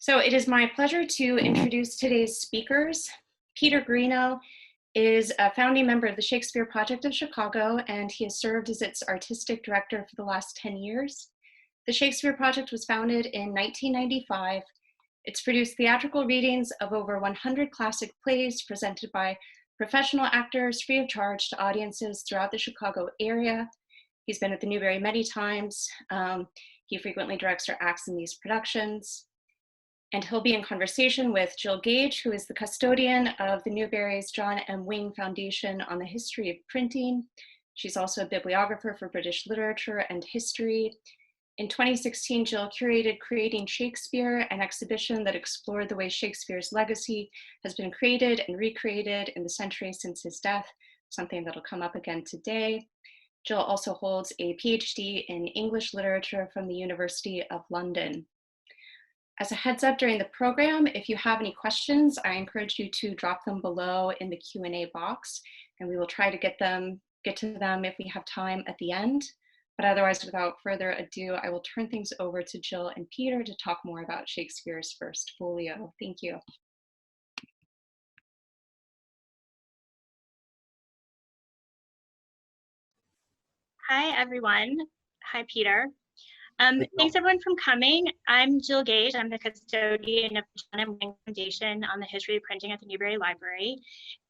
So it is my pleasure to introduce today's speakers. Peter Garino is a founding member of the Shakespeare Project of Chicago, and he has served as its artistic director for the last 10 years. The Shakespeare Project was founded in 1995. It's produced theatrical readings of over 100 classic plays presented by professional actors free of charge to audiences throughout the Chicago area. He's been at the Newberry many times. He frequently directs or acts in these productions. And he'll be in conversation with Jill Gage, who is the custodian of the Newberry's John M. Wing Foundation on the History of Printing. She's also a bibliographer for British literature and history. In 2016, Jill curated Creating Shakespeare, an exhibition that explored the way Shakespeare's legacy has been created and recreated in the century since his death, something that'll come up again today. Jill also holds a PhD in English literature from the University of London. As a heads up during the program, if you have any questions, I encourage you to drop them below in the Q&A box, and we will try to get to them if we have time at the end. But otherwise, without further ado, I will turn things over to Jill and Peter to talk more about Shakespeare's First Folio. Thank you. Hi, everyone. Hi, Peter. Thanks everyone for coming. I'm Jill Gage. I'm the custodian of the John M. Wing Foundation on the History of Printing at the Newberry Library.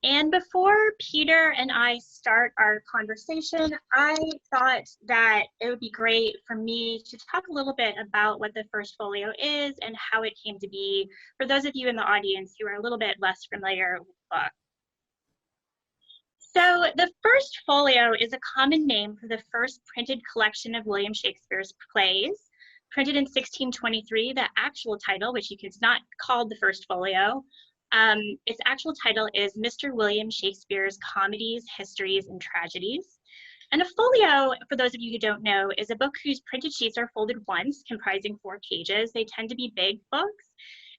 And before Peter and I start our conversation, I thought that it would be great for me to talk a little bit about what the First Folio is and how it came to be for those of you in the audience who are a little bit less familiar with the book. So the First Folio is a common name for the first printed collection of William Shakespeare's plays. Printed in 1623, the actual title, which is not called the First Folio, its actual title is Mr. William Shakespeare's Comedies, Histories, and Tragedies. And a folio, for those of you who don't know, is a book whose printed sheets are folded once, comprising 4 pages. They tend to be big books.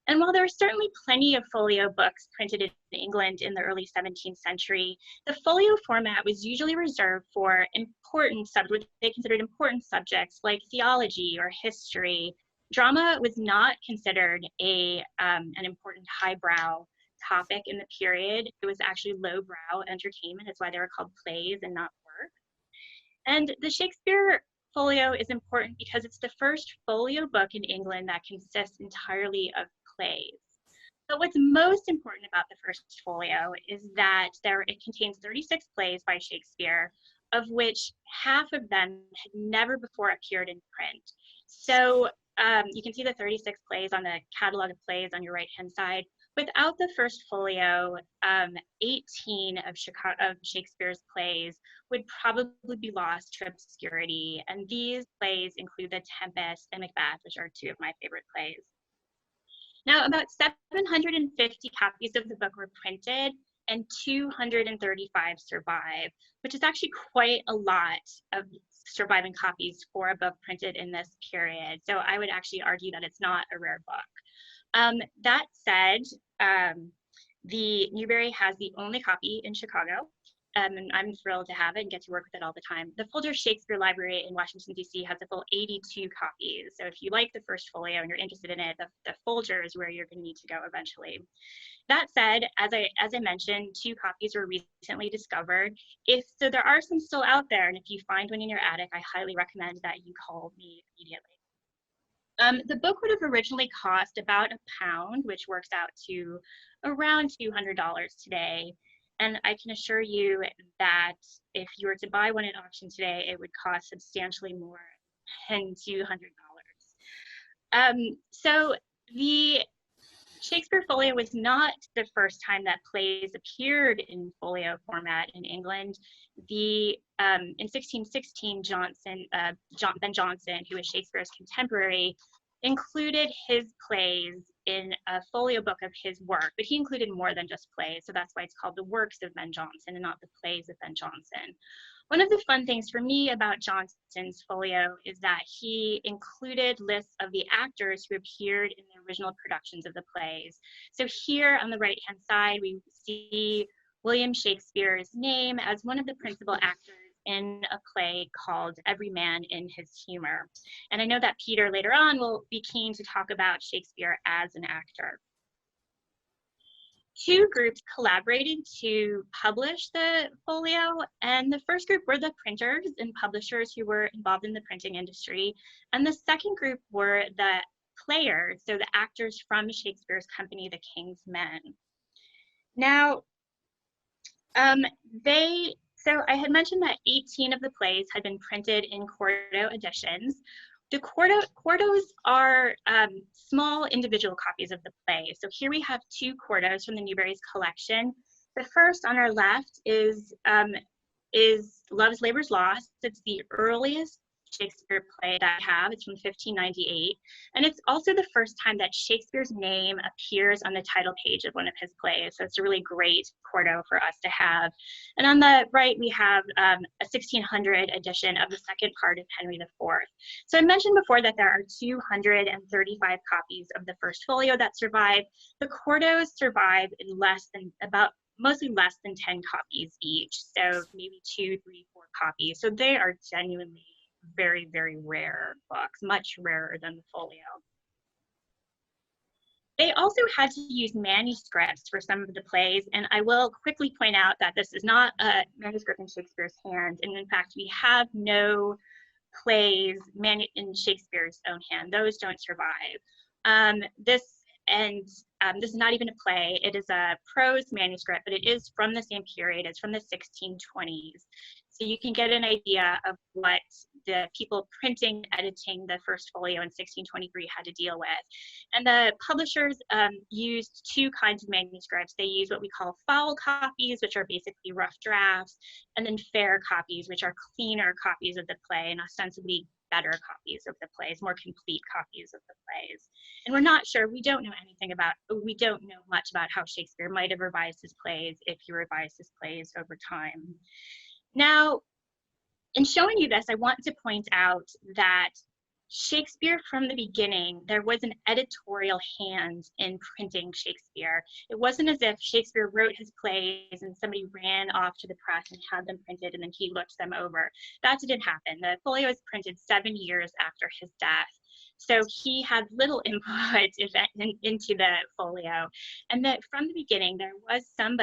And while there are certainly plenty of folio books printed in England in the early 17th century, the folio format was usually reserved for important subjects, they considered important subjects like theology or history. Drama was not considered an important highbrow topic in the period. It was actually lowbrow entertainment. That's why they were called plays and not work. And the Shakespeare Folio is important because it's the first folio book in England that consists entirely of plays. But what's most important about the First Folio is that it contains 36 plays by Shakespeare, of which half of them had never before appeared in print. So you can see the 36 plays on the catalog of plays on your right-hand side. Without the First Folio, 18 of Shakespeare's plays would probably be lost to obscurity. And these plays include The Tempest and Macbeth, which are 2 of my favorite plays. Now, about 750 copies of the book were printed and 235 survive, which is actually quite a lot of surviving copies for a book printed in this period. So I would actually argue that it's not a rare book. That said, the Newberry has the only copy in Chicago, and I'm thrilled to have it and get to work with it all the time. The Folger Shakespeare Library in Washington, D.C. has a full 82 copies. So if you like the First Folio and you're interested in it, the Folger is where you're going to need to go eventually. That said, as I mentioned, 2 copies were recently discovered. So there are some still out there, and if you find one in your attic, I highly recommend that you call me immediately. The book would have originally cost about £1, which works out to around $200 today. And I can assure you that if you were to buy one at auction today, it would cost substantially more than $200. So the Shakespeare Folio was not the first time that plays appeared in folio format in England. In 1616, Ben Jonson, who was Shakespeare's contemporary, included his plays in a folio book of his work, but he included more than just plays, so that's why it's called The Works of Ben Jonson and not The Plays of Ben Jonson. One of the fun things for me about Jonson's folio is that he included lists of the actors who appeared in the original productions of the plays. So here on the right-hand side, we see William Shakespeare's name as one of the principal actors in a play called Every Man in His Humor. And I know that Peter later on will be keen to talk about Shakespeare as an actor. Two groups collaborated to publish the folio, and the first group were the printers and publishers who were involved in the printing industry, and the second group were the players, so the actors from Shakespeare's company, The King's Men. Now, so I had mentioned that 18 of the plays had been printed in quarto editions. The quartos are small individual copies of the play. So here we have two quartos from the Newberry's collection. The first on our left is Love's Labour's Lost. It's the earliest Shakespeare play that I have. It's from 1598. And it's also the first time that Shakespeare's name appears on the title page of one of his plays. So it's a really great quarto for us to have. And on the right, we have a 1600 edition of the second part of Henry IV. So I mentioned before that there are 235 copies of the First Folio that survive. The quartos survive in mostly less than 10 copies each. So maybe 2, 3, 4 copies. So they are genuinely very, very rare books, much rarer than the folio. They also had to use manuscripts for some of the plays, and I will quickly point out that this is not a manuscript in Shakespeare's hand, and in fact, we have no plays in Shakespeare's own hand. Those don't survive. This is not even a play. It is a prose manuscript, but it is from the same period. It's from the 1620s. So you can get an idea of what the people printing, editing the First Folio in 1623 had to deal with. And the publishers used two kinds of manuscripts. They use what we call foul copies, which are basically rough drafts, and then fair copies, which are cleaner copies of the play and ostensibly better copies of the plays, more complete copies of the plays. And we're not sure, we don't know much about how Shakespeare might have revised his plays if he revised his plays over time. Now, in showing you this, I want to point out that Shakespeare, from the beginning, there was an editorial hand in printing Shakespeare. It wasn't as if Shakespeare wrote his plays and somebody ran off to the press and had them printed and then he looked them over. That didn't happen. The folio was printed 7 years after his death. So he had little input into the folio. And that from the beginning, there was some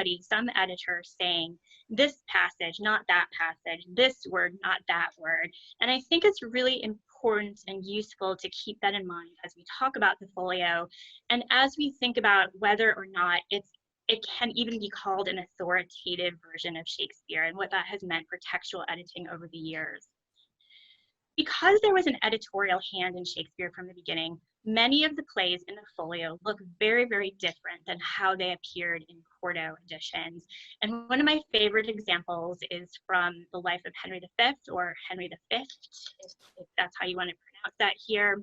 editor saying, this passage, not that passage, this word, not that word. And I think it's really important and useful to keep that in mind as we talk about the folio. And as we think about whether or not it can even be called an authoritative version of Shakespeare and what that has meant for textual editing over the years. Because there was an editorial hand in Shakespeare from the beginning, many of the plays in the folio look very, very different than how they appeared in quarto editions. And one of my favorite examples is from the life of Henry V, or Henry V, if that's how you want to pronounce that here.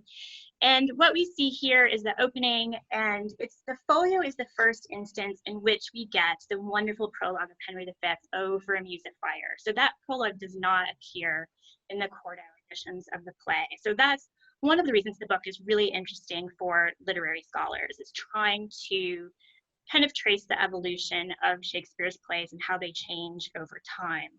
And what we see here is the opening, and the folio is the first instance in which we get the wonderful prologue of Henry V, "Oh, for a Muse of Fire." So that prologue does not appear in the quarto editions of the play. So that's one of the reasons the book is really interesting for literary scholars. It's trying to kind of trace the evolution of Shakespeare's plays and how they change over time.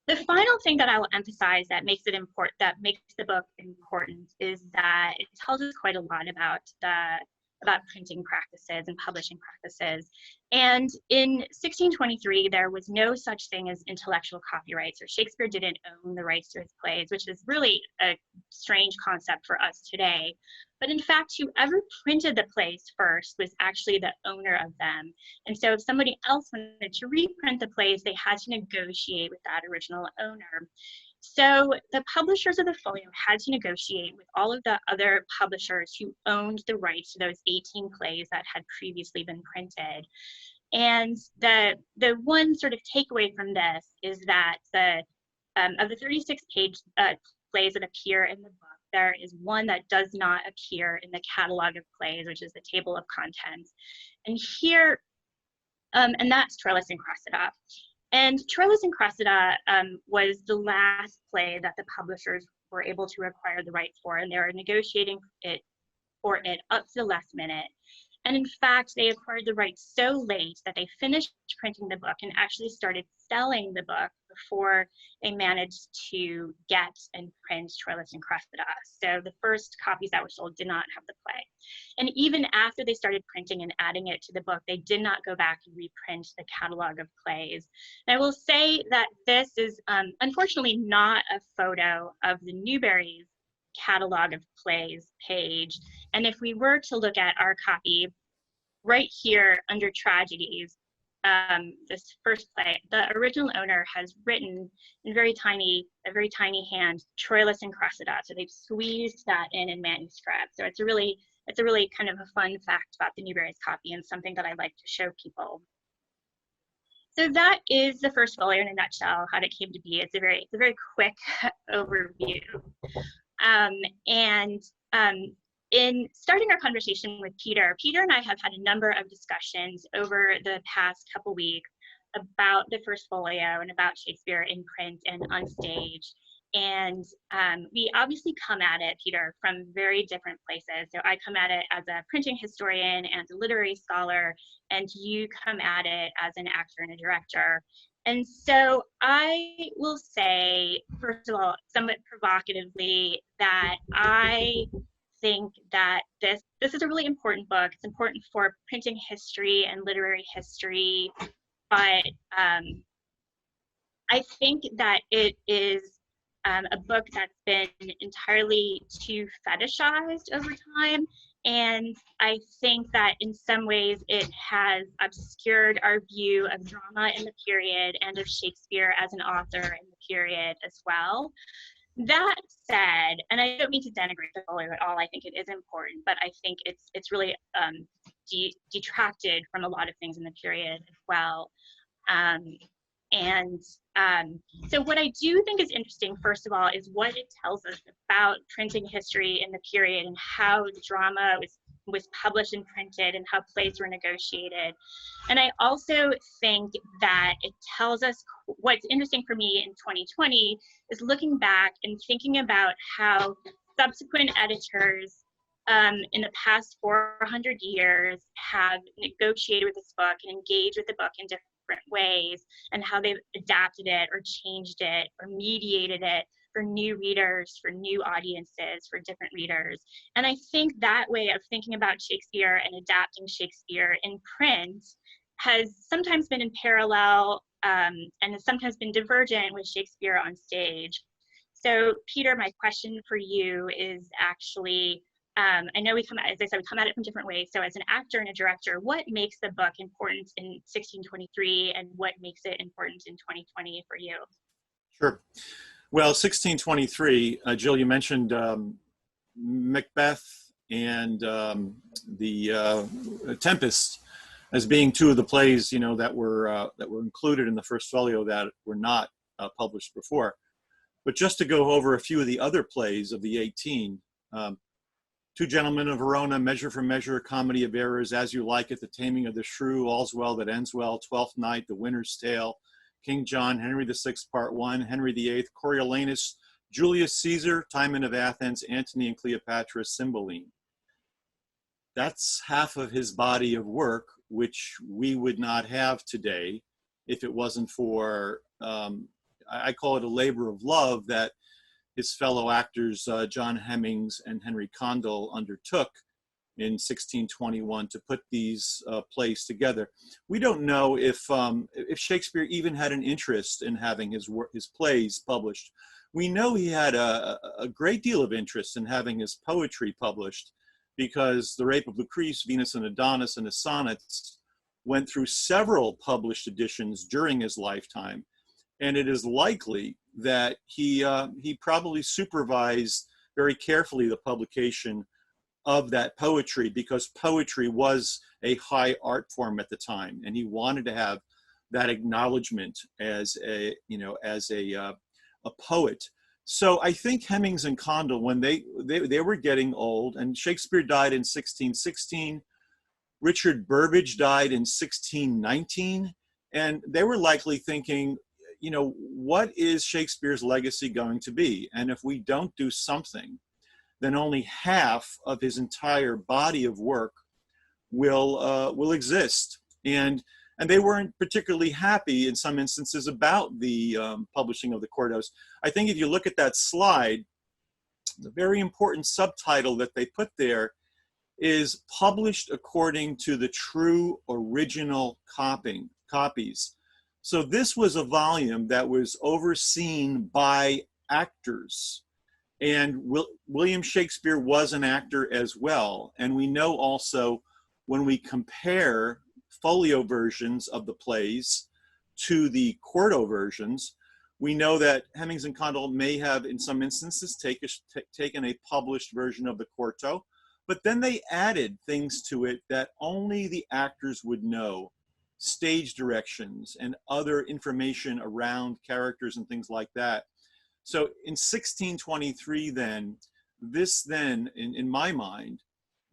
The final thing that I will emphasize that makes the book important is that it tells us quite a lot about printing practices and publishing practices. And in 1623, there was no such thing as intellectual copyright. So Shakespeare didn't own the rights to his plays, which is really a strange concept for us today. But in fact, whoever printed the plays first was actually the owner of them. And so if somebody else wanted to reprint the plays, they had to negotiate with that original owner. So the publishers of the folio had to negotiate with all of the other publishers who owned the rights to those 18 plays that had previously been printed. And the one sort of takeaway from this is that of the 36 plays that appear in the book, there is one that does not appear in the catalog of plays, which is the table of contents. And here, and that's Troilus and Cressida. And Troilus and Cressida was the last play that the publishers were able to acquire the rights for, and they were negotiating for it up to the last minute. And in fact, they acquired the rights so late that they finished printing the book and actually started selling the book before they managed to get and print Troilus and Cressida. So the first copies that were sold did not have the play. And even after they started printing and adding it to the book, they did not go back and reprint the catalog of plays. And I will say that this is unfortunately not a photo of the Newberry's catalog of plays page. And if we were to look at our copy right here under tragedies, this first play, the original owner has written in a very tiny hand, Troilus and Cressida. So they've squeezed that in manuscript. So it's a really kind of a fun fact about the Newberry's copy and something that I like to show people. So that is the First Folio in a nutshell, how it came to be. It's a very quick overview. In starting our conversation with Peter and I have had a number of discussions over the past couple weeks about the First Folio and about Shakespeare in print and on stage. And we obviously come at it, Peter, from very different places. So I come at it as a printing historian and a literary scholar, and you come at it as an actor and a director. And so I will say, first of all, somewhat provocatively, that I think that this is a really important book. It's important for printing history and literary history, but I think that it is a book that's been entirely too fetishized over time. And I think that in some ways it has obscured our view of drama in the period and of Shakespeare as an author in the period as well. That said, and I don't mean to denigrate the folio at all, I think it is important, but I think it's really detracted from a lot of things in the period as well. So what I do think is interesting, first of all, is what it tells us about printing history in the period and how the drama was published and printed and how plays were negotiated. And I also think that it tells us what's interesting for me in 2020 is looking back and thinking about how subsequent editors in the past 400 years have negotiated with this book and engaged with the book in different ways, and how they've adapted it or changed it or mediated it for new readers, for new audiences, for different readers. And I think that way of thinking about Shakespeare and adapting Shakespeare in print has sometimes been in parallel and has sometimes been divergent with Shakespeare on stage. So Peter, my question for you is actually, I know as I said, we come at it from different ways. So as an actor and a director, what makes the book important in 1623 and what makes it important in 2020 for you? Sure. Well, 1623, Jill, you mentioned Macbeth and the Tempest as being two of the plays, that were included in the First Folio that were not published before. But just to go over a few of the other plays of the 18, Two Gentlemen of Verona, Measure for Measure, Comedy of Errors, As You Like It, The Taming of the Shrew, All's Well That Ends Well, Twelfth Night, The Winter's Tale, King John, Henry VI, Part 1, Henry VIII, Coriolanus, Julius Caesar, Timon of Athens, Antony and Cleopatra, Cymbeline. That's half of his body of work, which we would not have today if it wasn't for, I call it a labor of love that his fellow actors, John Hemmings and Henry Condell, undertook in 1621 to put these plays together. We don't know if Shakespeare even had an interest in having his plays published. We know he had a great deal of interest in having his poetry published, because The Rape of Lucrece, Venus and Adonis, and his sonnets went through several published editions during his lifetime. And it is likely that he probably supervised very carefully the publication of that poetry, because poetry was a high art form at the time, and he wanted to have that acknowledgement as a poet. So I think Hemmings and Condell, when they were getting old, and Shakespeare died in 1616, Richard Burbage died in 1619, and they were likely thinking, what is Shakespeare's legacy going to be? And if we don't do something, then only half of his entire body of work will exist. And they weren't particularly happy in some instances about the publishing of the Cortos. I think if you look at that slide, the very important subtitle that they put there is published according to the true original copies. So this was a volume that was overseen by actors. And William Shakespeare was an actor as well. And we know also when we compare folio versions of the plays to the quarto versions, we know that Hemmings and Condell may have, in some instances, taken a published version of the quarto, but then they added things to it that only the actors would know, stage directions and other information around characters and things like that. So in 1623 then, this then, in my mind,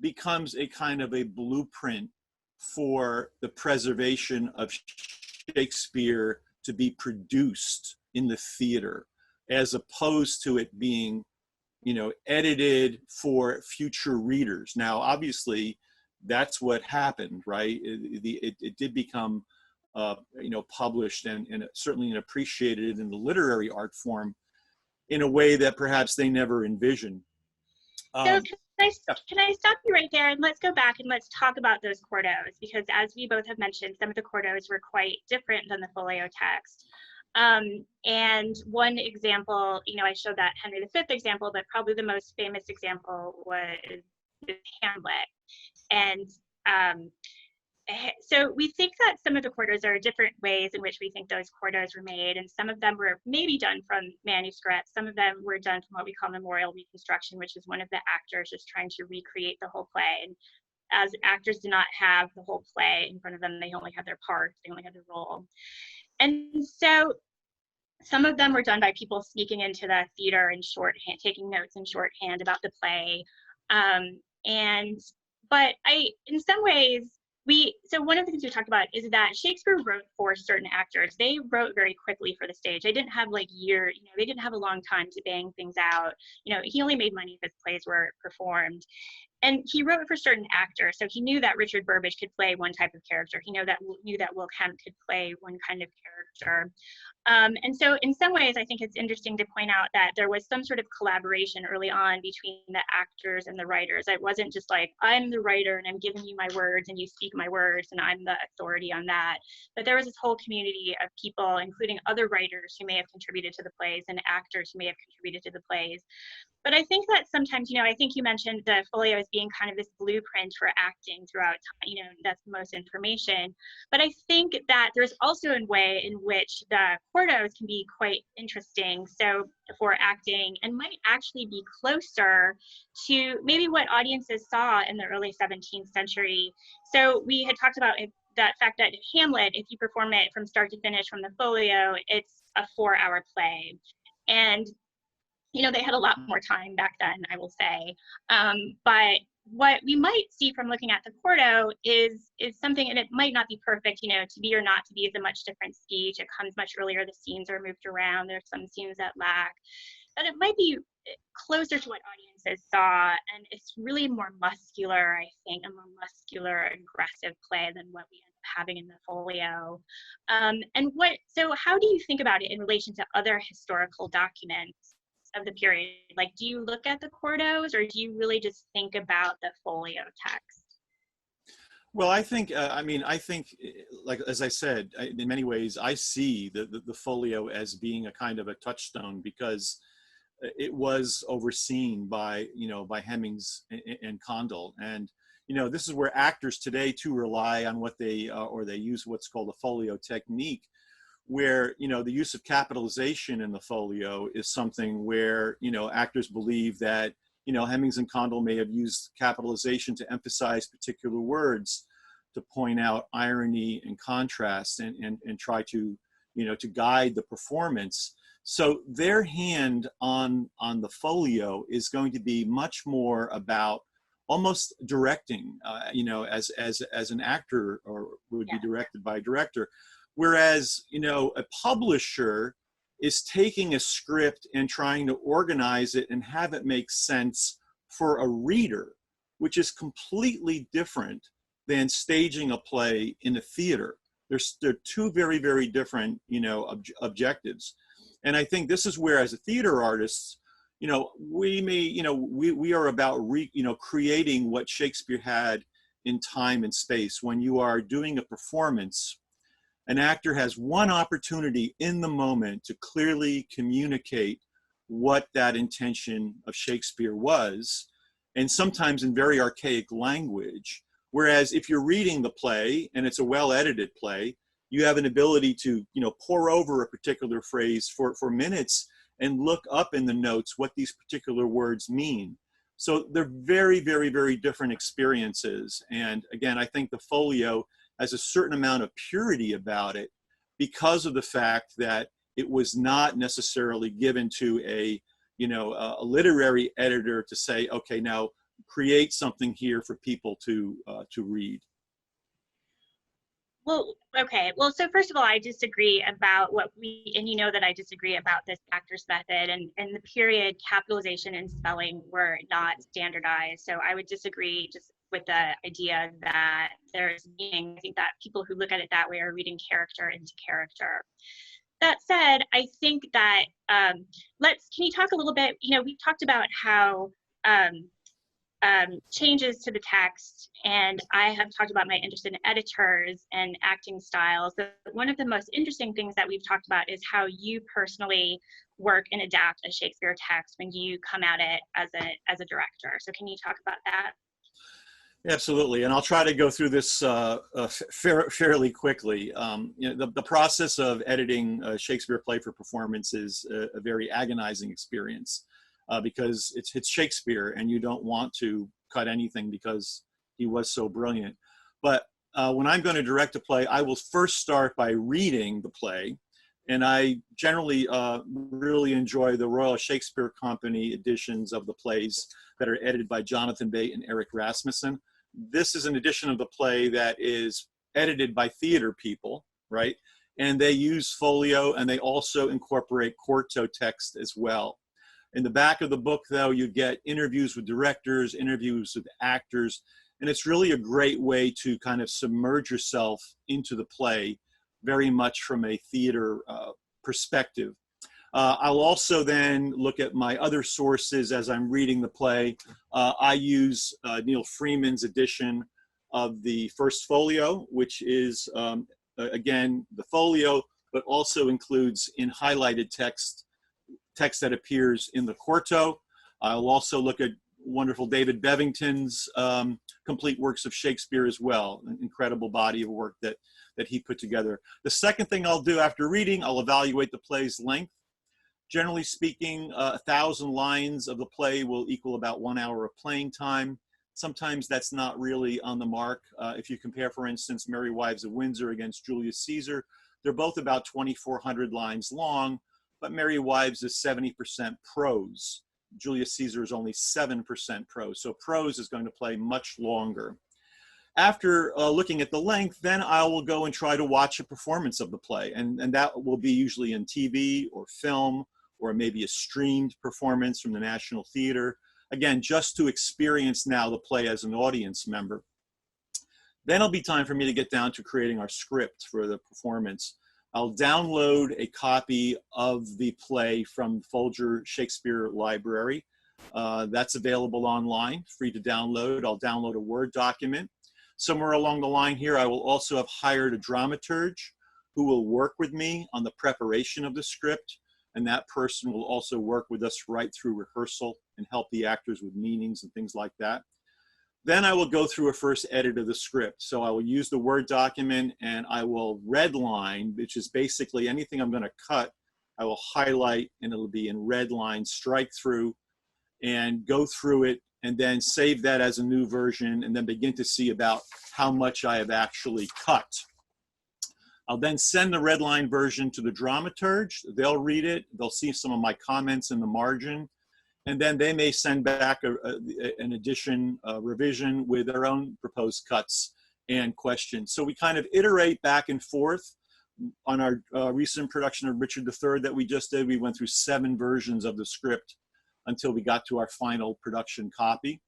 becomes a kind of a blueprint for the preservation of Shakespeare to be produced in the theater, as opposed to it being, you know, edited for future readers. Now, obviously, that's what happened, right? It did become, you know, published and certainly appreciated in the literary art form in a way that perhaps they never envisioned. So can I stop you right there, and let's go back and let's talk about those quartos, because as we both have mentioned, some of the quartos were quite different than the folio text. And one example, you know, I showed that Henry V example, but probably the most famous example was Hamlet. And so we think that some of the quartos are different ways in which we think those quartos were made, and some of them were maybe done from manuscripts, some of them were done from what we call memorial reconstruction, which is one of the actors just trying to recreate the whole play. And as actors do not have the whole play in front of them, they only have their part, they only have their role. And so some of them were done by people sneaking into the theater in shorthand, taking notes in shorthand about the play. But in some ways, so one of the things we talked about is that Shakespeare wrote for certain actors. They wrote very quickly for the stage. They didn't have like years, you know, they didn't have a long time to bang things out. You know, he only made money if his plays were performed. And he wrote for certain actors. So he knew that Richard Burbage could play one type of character. He knew that Will Kemp could play one kind of character. And so in some ways, I think it's interesting to point out that there was some sort of collaboration early on between the actors and the writers. It wasn't just like, I'm the writer and I'm giving you my words and you speak my words and I'm the authority on that. But there was this whole community of people, including other writers who may have contributed to the plays and actors who may have contributed to the plays. But I think that sometimes, you know, I think you mentioned the folio as being kind of this blueprint for acting throughout time, you know, that's the most information. But I think that there's also a way in which the quartos can be quite interesting, so for acting, and might actually be closer to maybe what audiences saw in the early 17th century. So we had talked about that fact that Hamlet, if you perform it from start to finish from the folio, it's a 4-hour play. And you know, they had a lot more time back then, I will say. But what we might see from looking at the quarto is something, and it might not be perfect, you know, To Be or Not to Be is a much different speech. It comes much earlier, the scenes are moved around, there's some scenes that lack. But it might be closer to what audiences saw, and it's really more muscular, I think, a more muscular, aggressive play than what we end up having in the folio. So how do you think about it in relation to other historical documents of the period? Like, do you look at the quartos, or do you really just think about the folio text? Well, I think, I think, like, as I said, in many ways, I see the folio as being a kind of a touchstone, because it was overseen by, you know, by Hemmings and Condell. And, you know, this is where actors today too rely on what they, or they use what's called a folio technique, where, you know, the use of capitalization in the folio is something where, you know, actors believe that, you know, Hemmings and Condell may have used capitalization to emphasize particular words, to point out irony and contrast, and try to, you know, to guide the performance. So their hand on the folio is going to be much more about almost directing, you know, as an actor, or would be directed by a director. Whereas, you know, a publisher is taking a script and trying to organize it and have it make sense for a reader, which is completely different than staging a play in a theater. They're two very, very different, objectives. And I think this is where, as a theater artist, we are about creating what Shakespeare had in time and space. When you are doing a performance, an actor has one opportunity in the moment to clearly communicate what that intention of Shakespeare was, and sometimes in very archaic language. Whereas if you're reading the play and it's a well-edited play, you have an ability to, pore over a particular phrase for minutes and look up in the notes what these particular words mean. So they're very, very, very different experiences. And again, I think the folio has a certain amount of purity about it because of the fact that it was not necessarily given to a literary editor to say, okay, now create something here for people to read. Well, okay. Well, so first of all, I disagree about and you know that I disagree about this actor's method, and the period capitalization and spelling were not standardized. So I would disagree just with the idea that there's meaning. I think that people who look at it that way are reading character into character. That said, I think that can you talk a little bit, we've talked about how changes to the text, and I have talked about my interest in editors and acting styles. But one of the most interesting things that we've talked about is how you personally work and adapt a Shakespeare text when you come at it as a director. So can you talk about that? Absolutely, and I'll try to go through this fairly quickly. The process of editing a Shakespeare play for performance is a very agonizing experience because it's Shakespeare, and you don't want to cut anything because he was so brilliant. But when I'm going to direct a play, I will first start by reading the play, and I generally really enjoy the Royal Shakespeare Company editions of the plays that are edited by Jonathan Bate and Eric Rasmussen. This is an edition of the play that is edited by theater people, right? And they use folio, and they also incorporate quarto text as well. In the back of the book, though, you get interviews with directors, interviews with actors, and it's really a great way to kind of submerge yourself into the play very much from a theater perspective. I'll also then look at my other sources as I'm reading the play. I use Neil Freeman's edition of the First Folio, which is, again, the folio, but also includes in highlighted text that appears in the quarto. I'll also look at wonderful David Bevington's complete works of Shakespeare as well, an incredible body of work that he put together. The second thing I'll do after reading, I'll evaluate the play's length. Generally speaking, 1,000 lines of the play will equal about 1 hour of playing time. Sometimes that's not really on the mark. If you compare, for instance, Merry Wives of Windsor against Julius Caesar, they're both about 2,400 lines long, but Merry Wives is 70% prose. Julius Caesar is only 7% prose. So prose is going to play much longer. After looking at the length, then I will go and try to watch a performance of the play. And that will be usually in TV or film, or maybe a streamed performance from the National Theater. Again, just to experience now the play as an audience member. Then it'll be time for me to get down to creating our script for the performance. I'll download a copy of the play from Folger Shakespeare Library. That's available online, free to download. I'll download a Word document. Somewhere along the line here, I will also have hired a dramaturge who will work with me on the preparation of the script. And that person will also work with us right through rehearsal and help the actors with meanings and things like that. Then I will go through a first edit of the script. So I will use the Word document, and I will redline, which is basically anything I'm going to cut, I will highlight, and it'll be in red line, strike through, and go through it, and then save that as a new version, and then begin to see about how much I have actually cut. I'll then send the red line version to the dramaturge. They'll read it. They'll see some of my comments in the margin. And then they may send back an addition, revision with their own proposed cuts and questions. So we kind of iterate back and forth. On our recent production of Richard III that we just did, we went through 7 versions of the script until we got to our final production copy.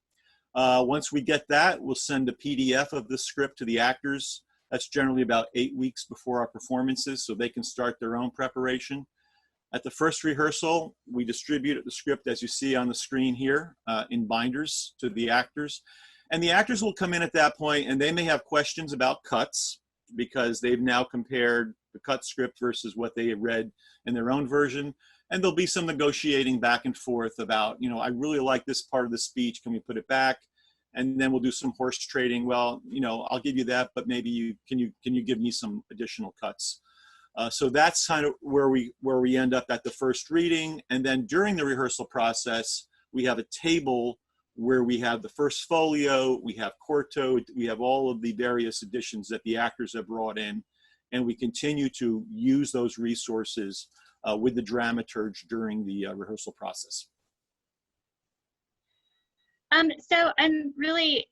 Once we get that, we'll send a PDF of the script to the actors. That's generally about 8 weeks before our performances, so they can start their own preparation. At the first rehearsal, we distribute the script, as you see on the screen here, in binders to the actors. And the actors will come in at that point, and they may have questions about cuts, because they've now compared the cut script versus what they had read in their own version. And there'll be some negotiating back and forth about, you know, I really like this part of the speech, can we put it back? And then we'll do some horse trading. Well, you know, I'll give you that, but maybe can you give me some additional cuts? So that's kind of where we end up at the first reading. And then during the rehearsal process, we have a table where we have the First Folio, we have Cortos, we have all of the various editions that the actors have brought in, and we continue to use those resources with the dramaturge during the rehearsal process. So I'm really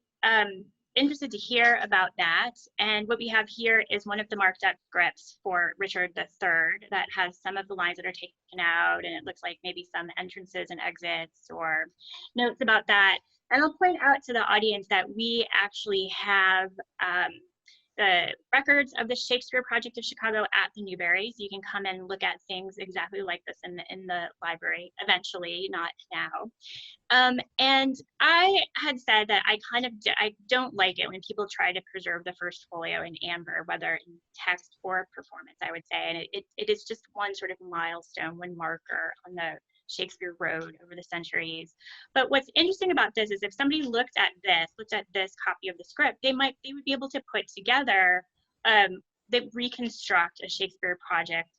interested to hear about that. And what we have here is one of the marked up scripts for Richard III that has some of the lines that are taken out, and it looks like maybe some entrances and exits or notes about that. And I'll point out to the audience that we actually have the records of the Shakespeare Project of Chicago at the Newberry. So you can come and look at things exactly like this in the library eventually, not now. And I had said that I don't like it when people try to preserve the First Folio in amber, whether in text or performance, I would say. And it is just one sort of milestone, one marker on the Shakespeare road over the centuries. But what's interesting about this is if somebody looked at this copy of the script, they would be able to put together, they reconstruct a Shakespeare Project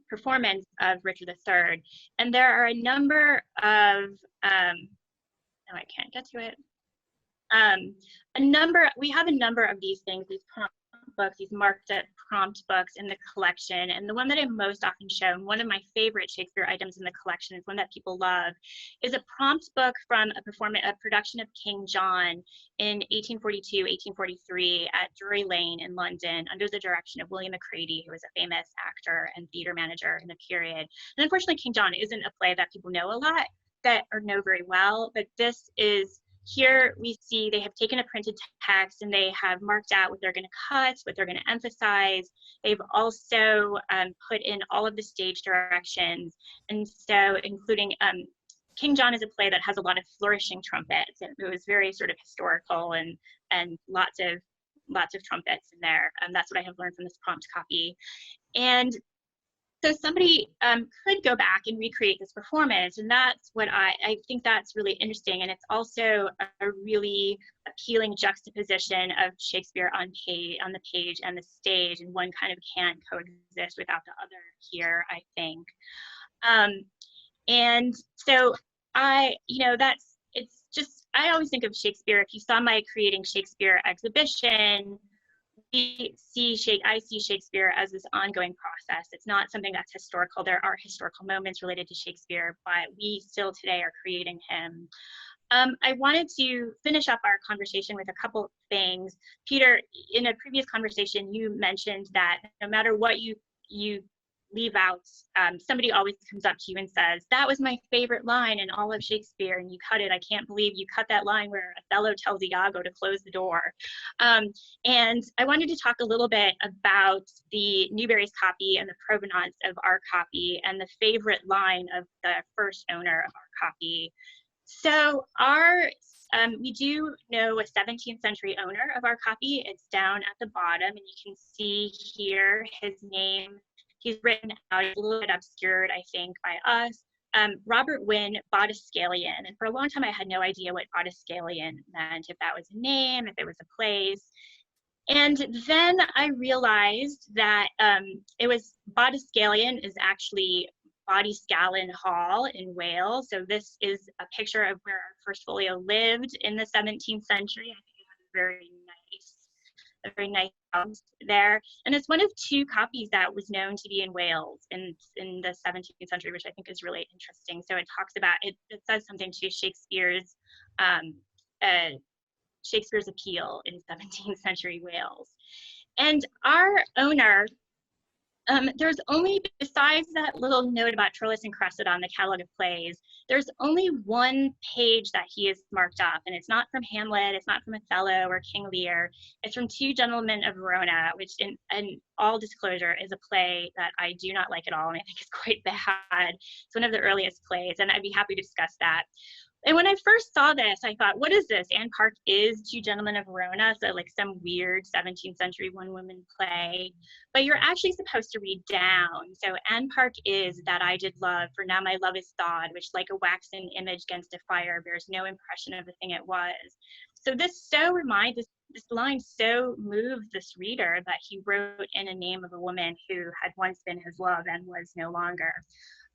performance of Richard III. And there are a number of, no, I can't get to it. We have a number of these things, these prompt books, these marked up prompt books in the collection. And the one that I'm most often shown, one of my favorite Shakespeare items in the collection, is one that people love, is a prompt book from a production of King John in 1842, 1843 at Drury Lane in London under the direction of William Macready, who was a famous actor and theater manager in the period. And unfortunately, King John isn't a play that people know a lot or know very well, but this is, here we see they have taken a printed text and they have marked out what they're going to cut, what they're going to emphasize. They've also put in all of the stage directions. And so including King John is a play that has a lot of flourishing trumpets. And it was very sort of historical and lots of trumpets in there. That's what I have learned from this prompt copy. And so somebody could go back and recreate this performance, and that's what I think that's really interesting. And it's also a really appealing juxtaposition of Shakespeare on the page and the stage, and one kind of can't coexist without the other here, I think. And so I always think of Shakespeare. If you saw my Creating Shakespeare exhibition, I see Shakespeare as this ongoing process. It's not something that's historical. There are historical moments related to Shakespeare, but we still today are creating him. I wanted to finish up our conversation with a couple things. Peter, in a previous conversation, you mentioned that no matter what you leave out, somebody always comes up to you and says, that was my favorite line in all of Shakespeare, and you cut it. I can't believe you cut that line where Othello tells Iago to close the door. And I wanted to talk a little bit about the Newberry's copy and the provenance of our copy and the favorite line of the first owner of our copy. So we do know a 17th century owner of our copy. It's down at the bottom, and you can see here his name. He's written out, a little bit obscured, I think, by us. Robert Wynne Bodiscalion. And for a long time, I had no idea what Bodiscalion meant, if that was a name, if it was a place. And then I realized that it was Bodiscalion is actually Bodyscalon Hall in Wales. So this is a picture of where our First Folio lived in the 17th century. I think it was a very nice house there. And it's one of two copies that was known to be in Wales in the 17th century, which I think is really interesting. So it talks about, it says something to Shakespeare's appeal in 17th century Wales. And our owner, there's only, besides that little note about Troilus and Cressida on the catalog of plays, there's only one page that he is marked up, and it's not from Hamlet, it's not from Othello or King Lear. It's from Two Gentlemen of Verona, which in all disclosure is a play that I do not like at all, and I think is quite bad. It's one of the earliest plays, and I'd be happy to discuss that. And when I first saw this, I thought, what is this? Anne Park is Two Gentlemen of Verona, so like some weird 17th century one-woman play. But you're actually supposed to read down. So Anne Park is That I Did Love, for now my love is thawed, which like a waxen image against a fire bears no impression of the thing it was. So this line so moved this reader that he wrote in a name of a woman who had once been his love and was no longer.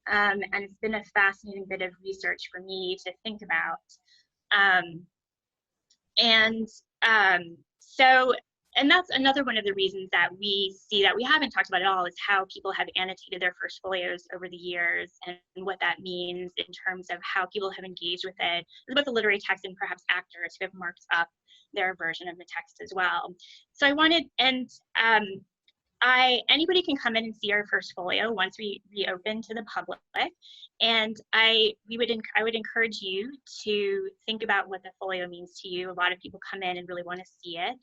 And it's been a fascinating bit of research for me to think about. And that's another one of the reasons that we see that we haven't talked about at all, is how people have annotated their first folios over the years and what that means in terms of how people have engaged with it. There's both the literary text and perhaps actors who have marked up their version of the text as well. So I wanted, anybody can come in and see our first folio once we reopen to the public, and I would encourage you to think about what the folio means to you. A lot of people come in and really want to see it.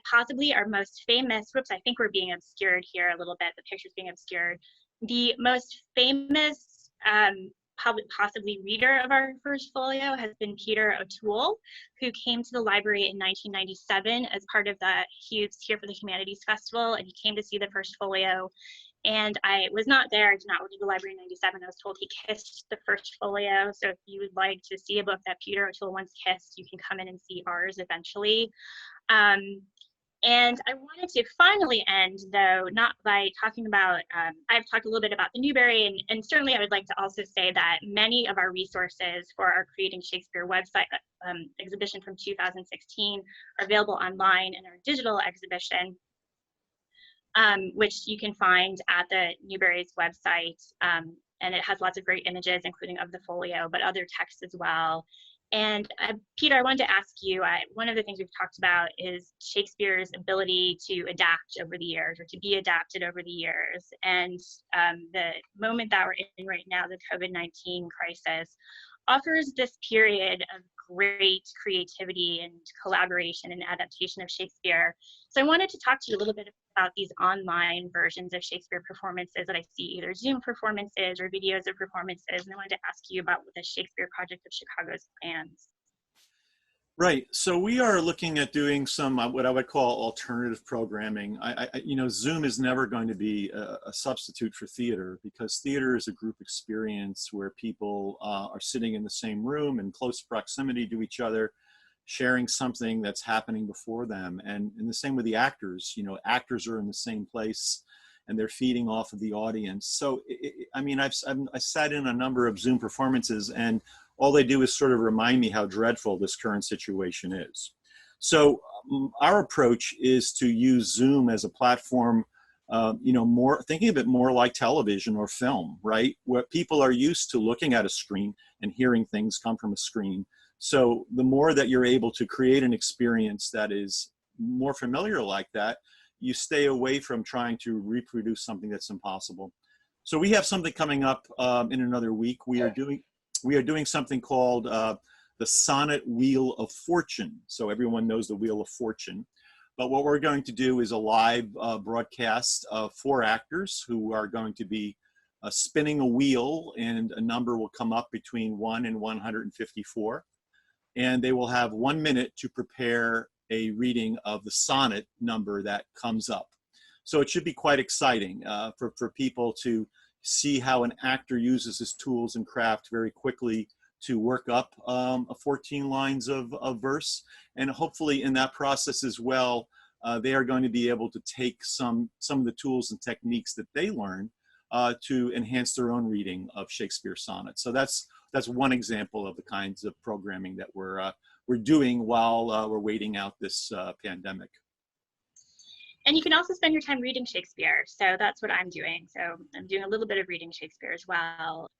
Possibly our most famous, I think we're being obscured here a little bit, the picture's being obscured. The most famous possibly reader of our first folio has been Peter O'Toole, who came to the library in 1997 as part of the Here for the Humanities Festival, and he came to see the first folio. And I was not there, I did not work at the library in 97. I was told he kissed the first folio. So if you would like to see a book that Peter O'Toole once kissed, you can come in and see ours eventually. And I wanted to finally end, though, not by talking about, I've talked a little bit about the Newberry, and certainly I would like to also say that many of our resources for our Creating Shakespeare website exhibition from 2016 are available online in our digital exhibition, which you can find at the Newberry's website. And it has lots of great images, including of the folio, but other texts as well. And Peter, I wanted to ask you, one of the things we've talked about is Shakespeare's ability to adapt over the years, or to be adapted over the years. And the moment that we're in right now, the COVID-19 crisis, offers this period of great creativity and collaboration and adaptation of Shakespeare. So I wanted to talk to you a little bit about these online versions of Shakespeare performances that I see, either Zoom performances or videos of performances. And I wanted to ask you about the Shakespeare Project of Chicago's plans. Right. So we are looking at doing some what I would call alternative programming. Zoom is never going to be a substitute for theater, because theater is a group experience where people are sitting in the same room in close proximity to each other, sharing something that's happening before them. And the same with the actors. Actors are in the same place and they're feeding off of the audience. So, I sat in a number of Zoom performances, and all they do is sort of remind me how dreadful this current situation is. So our approach is to use Zoom as a platform, thinking of it more like television or film, right? Where people are used to looking at a screen and hearing things come from a screen. So the more that you're able to create an experience that is more familiar like that, you stay away from trying to reproduce something that's impossible. So we have something coming up in another week. We are doing something called the Sonnet Wheel of Fortune. So everyone knows the Wheel of Fortune. But what we're going to do is a live broadcast of 4 actors who are going to be spinning a wheel, and a number will come up between 1 and 154. And they will have 1 minute to prepare a reading of the sonnet number that comes up. So it should be quite exciting for people to see how an actor uses his tools and craft very quickly to work up 14 lines of verse. And hopefully in that process as well, they are going to be able to take some of the tools and techniques that they learn to enhance their own reading of Shakespeare sonnets. So that's one example of the kinds of programming that we're doing while we're waiting out this pandemic. And you can also spend your time reading Shakespeare. So that's what I'm doing. So I'm doing a little bit of reading Shakespeare as well.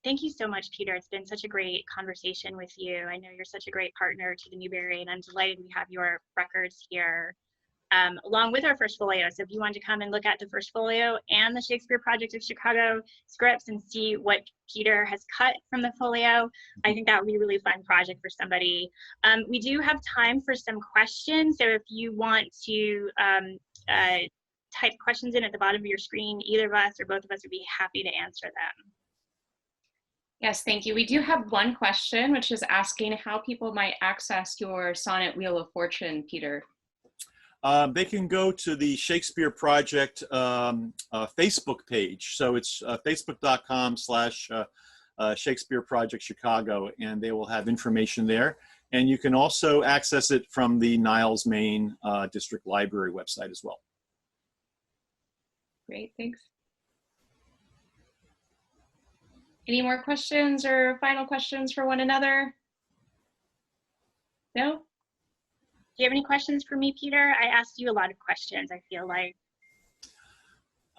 Thank you so much, Peter. It's been such a great conversation with you. I know you're such a great partner to the Newberry, and I'm delighted we have your records here. along with our First Folio. So if you want to come and look at the First Folio and the Shakespeare Project of Chicago scripts and see what Peter has cut from the folio, I think that would be a really fun project for somebody. We do have time for some questions. So if you want to type questions in at the bottom of your screen, either of us or both of us would be happy to answer them. Yes, thank you. We do have one question, which is asking how people might access your sonnet Wheel of Fortune, Peter. They can go to the Shakespeare Project Facebook page. So it's facebook.com/Shakespeare Project Chicago, and they will have information there. And you can also access it from the Niles, Maine District Library website as well. Great, thanks. Any more questions or final questions for one another? No? Do you have any questions for me, Peter? I asked you a lot of questions, I feel like.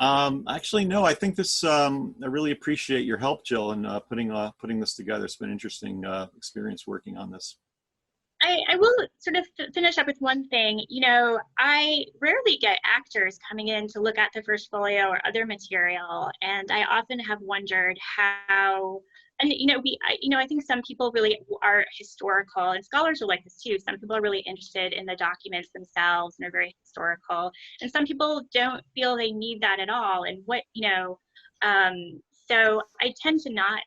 Actually, no, I think this, I really appreciate your help, Jill, in putting this together. It's been an interesting experience working on this. I will sort of finish up with one thing. You know, I rarely get actors coming in to look at the First Folio or other material, and I often have wondered how, and I think some people really are historical, and scholars are like this too. Some people are really interested in the documents themselves and are very historical, and some people don't feel they need that at all. And so I tend to not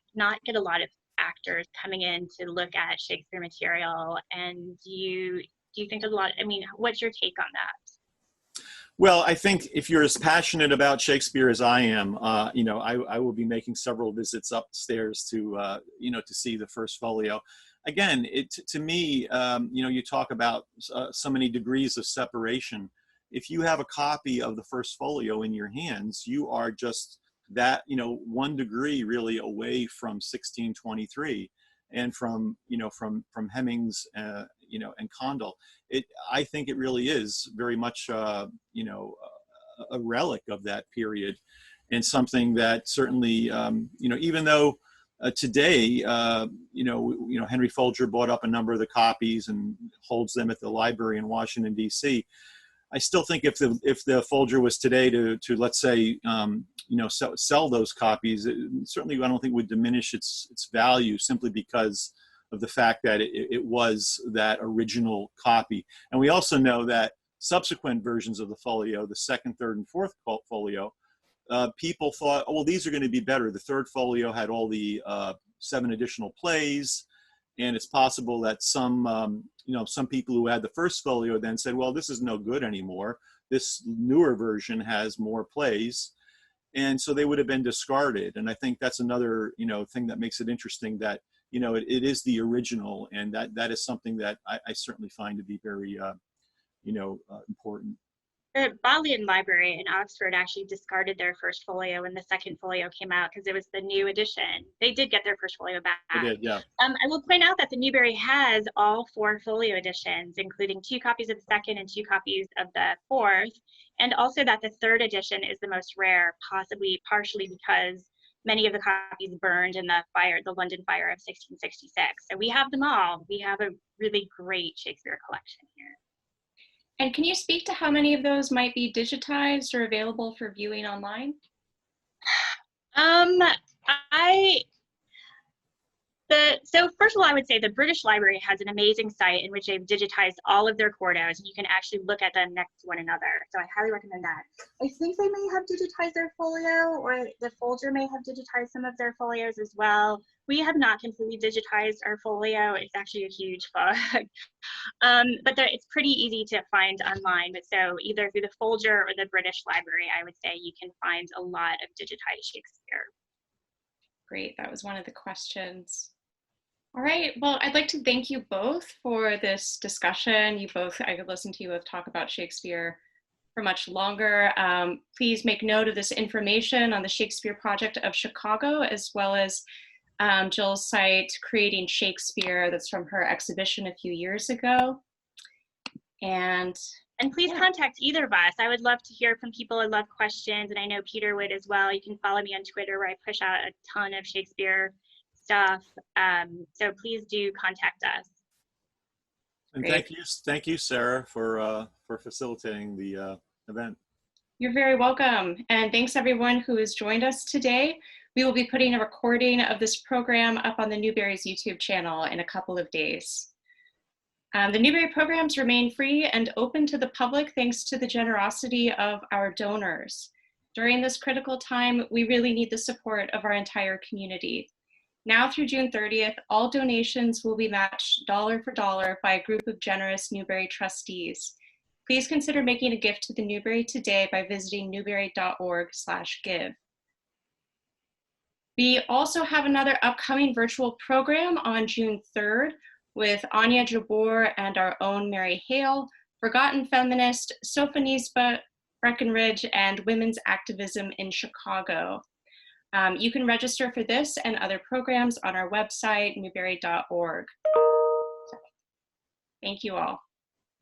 get a lot of actors coming in to look at Shakespeare material. And do you think there's a lot, I mean, what's your take on that? Well, I think if you're as passionate about Shakespeare as I am, I will be making several visits upstairs to see the First Folio. Again, to me, you talk about so many degrees of separation. If you have a copy of the First Folio in your hands, you are just that 1 degree really away from 1623 and from Hemmings and Condell. I think it really is very much a relic of that period, and something that certainly even though today Henry Folger bought up a number of the copies and holds them at the library in Washington, D.C. I still think if the Folger was today to let's say sell those copies, certainly I don't think would diminish its value simply because of the fact that it was that original copy. And we also know that subsequent versions of the folio, the second, third, and fourth folio, people thought, oh well, these are going to be better. The third folio had all the 7 additional plays. And it's possible that some people who had the First Folio then said, well, this is no good anymore. This newer version has more plays. And so they would have been discarded. And I think that's another, thing that makes it interesting that, it is the original. And that is something that I certainly find to be very, important. The Bodleian Library in Oxford actually discarded their First Folio when the second folio came out because it was the new edition. They did get their First Folio back. They did, yeah. I will point out that the Newberry has all 4 folio editions, including 2 copies of the second and 2 copies of the fourth, and also that the third edition is the most rare, possibly partially because many of the copies burned in the London fire of 1666. So we have them all. We have a really great Shakespeare collection here. And can you speak to how many of those might be digitized or available for viewing online? So first of all, I would say the British Library has an amazing site in which they've digitized all of their Cortos, and you can actually look at them next to one another. So I highly recommend that. I think they may have digitized their folio, or the Folger may have digitized some of their folios as well. We have not completely digitized our folio. It's actually a huge bug. But it's pretty easy to find online. But so either through the Folger or the British Library, I would say you can find a lot of digitized Shakespeare. Great, that was one of the questions. All right, well, I'd like to thank you both for this discussion. I could listen to you both talk about Shakespeare for much longer. Please make note of this information on the Shakespeare Project of Chicago, as well as Jill's site, Creating Shakespeare, that's from her exhibition a few years ago. And please contact either of us. I would love to hear from people. I love questions, and I know Peter would as well. You can follow me on Twitter where I push out a ton of Shakespeare stuff. So please do contact us. And thank you, Sarah, for for facilitating the event. You're very welcome. And thanks everyone who has joined us today. We will be putting a recording of this program up on the Newberry's YouTube channel in a couple of days. The Newberry programs remain free and open to the public thanks to the generosity of our donors. During this critical time, we really need the support of our entire community. Now through June 30th, all donations will be matched dollar for dollar by a group of generous Newberry trustees. Please consider making a gift to the Newberry today by visiting newberry.org/give. We also have another upcoming virtual program on June 3rd with Anya Jabor and our own Mary Hale, Forgotten Feminist, Sophonisba Breckenridge, and Women's Activism in Chicago. You can register for this and other programs on our website, newberry.org. Thank you all.